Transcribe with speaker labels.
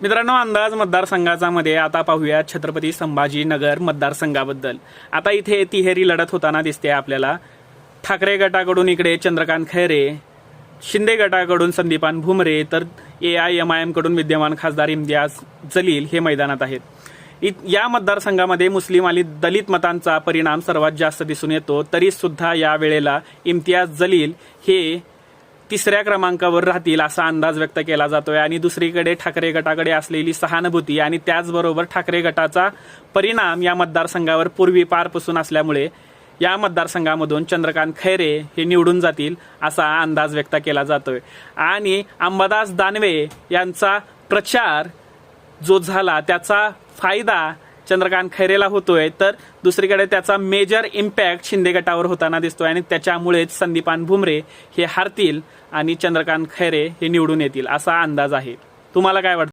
Speaker 1: मित्रांनो, अंदाज मतदारसंघाचा मध्ये आता पाहूया छत्रपती संभाजीनगर मतदारसंघाबद्दल। आता इथे तिहेरी लढत होताना दिसते आपल्याला। ठाकरे गटाकडून इकडे चंद्रकांत खैरे, शिंदे गटाकडून संदीपान भुमरे, तर AIMIM कडून विद्यमान खासदार इम्तियाज जलील हे मैदानात आहेत। या मतदारसंघामध्ये मुस्लिम आणि दलित मतांचा परिणाम सर्वात जास्त दिसून येतो, तरी सुद्धा या वेळेला इम्तियाज जलील हे तिसऱ्या क्रमांकावर राहतील असा अंदाज व्यक्त केला जातोय। आणि दुसरीकडे ठाकरे गटाकडे असलेली सहानुभूती आणि त्याचबरोबर ठाकरे गटाचा परिणाम या मतदारसंघावर पूर्वीपारपासून असल्यामुळे या मतदारसंघामधून चंद्रकांत खैरे हे निवडून जातील असा अंदाज व्यक्त केला जातोय। आणि अंबादास दानवे यांचा प्रचार जो झाला त्याचा फायदा चंद्रकांत खैरेला होतोय, तर दुसरीकडे त्याचा मेजर इम्पॅक्ट शिंदे गटावर होताना दिसतोय आणि त्याच्यामुळेच संदीपान भुमरे हे हारतील आणि चंद्रकांत खैरे हे निवडून येतील असा अंदाज आहे। तुम्हाला काय वाटतं?